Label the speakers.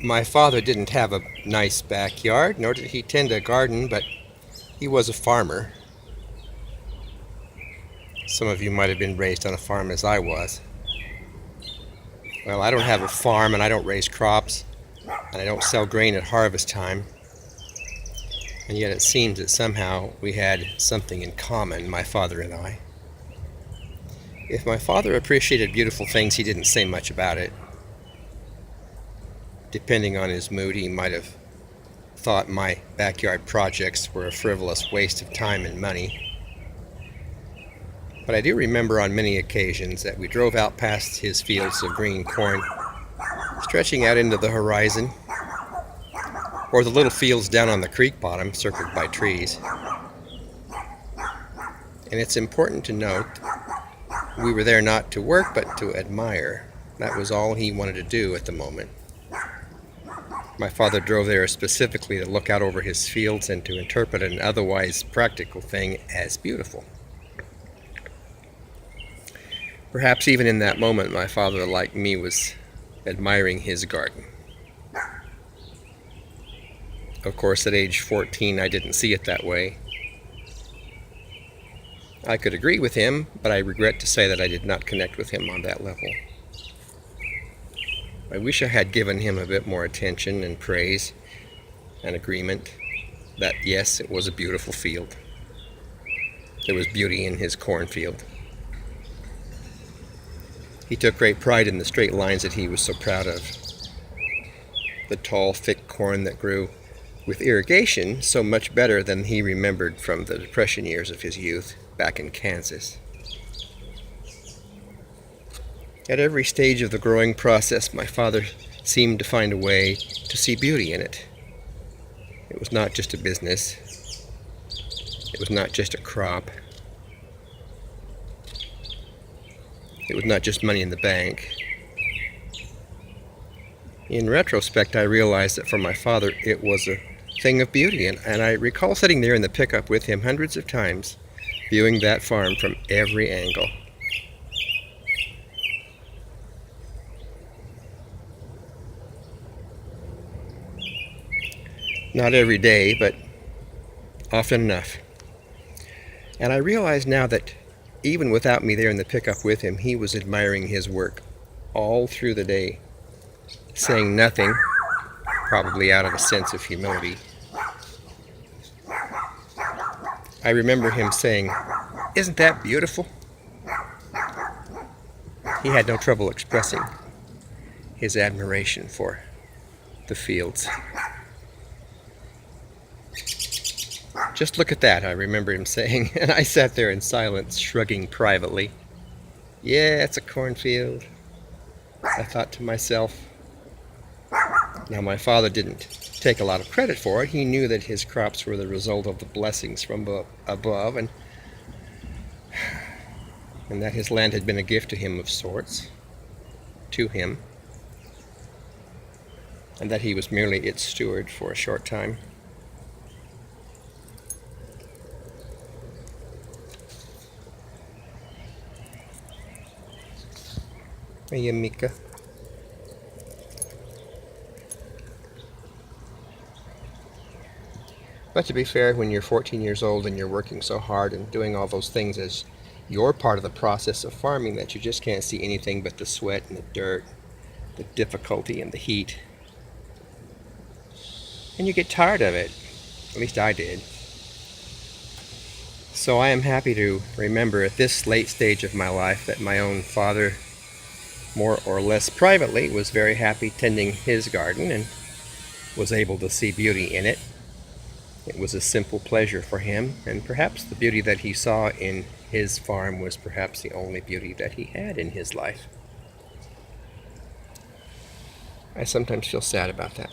Speaker 1: My father didn't have a nice backyard, nor did he tend a garden, but he was a farmer. Some of you might have been raised on a farm as I was. Well, I don't have a farm, and I don't raise crops, and I don't sell grain at harvest time. And yet it seems that somehow we had something in common, my father and I. If my father appreciated beautiful things, he didn't say much about it. Depending on his mood, he might have thought my backyard projects were a frivolous waste of time and money. But I do remember on many occasions that we drove out past his fields of green corn, stretching out into the horizon, or the little fields down on the creek bottom circled by trees. And it's important to note we were there not to work but to admire. That was all he wanted to do at the moment. My father drove there specifically to look out over his fields and to interpret an otherwise practical thing as beautiful. Perhaps even in that moment, my father, like me, was admiring his garden. Of course, at age 14, I didn't see it that way. I could agree with him, but I regret to say that I did not connect with him on that level. I wish I had given him a bit more attention and praise and agreement that, yes, it was a beautiful field. There was beauty in his cornfield. He took great pride in the straight lines that he was so proud of. The tall, thick corn that grew with irrigation so much better than he remembered from the Depression years of his youth back in Kansas. At every stage of the growing process, my father seemed to find a way to see beauty in it. It was not just a business. It was not just a crop. It was not just money in the bank. In retrospect, I realized that for my father, it was a thing of beauty, and I recall sitting there in the pickup with him hundreds of times, viewing that farm from every angle. Not every day, but often enough. And I realize now that even without me there in the pickup with him, he was admiring his work all through the day, saying nothing, probably out of a sense of humility. I remember him saying, "Isn't that beautiful?" He had no trouble expressing his admiration for the fields. "Just look at that," I remember him saying, and I sat there in silence, shrugging privately. "Yeah, it's a cornfield," I thought to myself. Now, my father didn't take a lot of credit for it. He knew that his crops were the result of the blessings from above, and that his land had been a gift to him of sorts, to him, and that he was merely its steward for a short time. Hey, Mika. But to be fair, when you're 14 years old and you're working so hard and doing all those things as you're part of the process of farming, that you just can't see anything but the sweat and the dirt, the difficulty and the heat. And you get tired of it. At least I did. So I am happy to remember at this late stage of my life that my own father, more or less privately, was very happy tending his garden and was able to see beauty in it. It was a simple pleasure for him, and perhaps the beauty that he saw in his farm was perhaps the only beauty that he had in his life. I sometimes feel sad about that.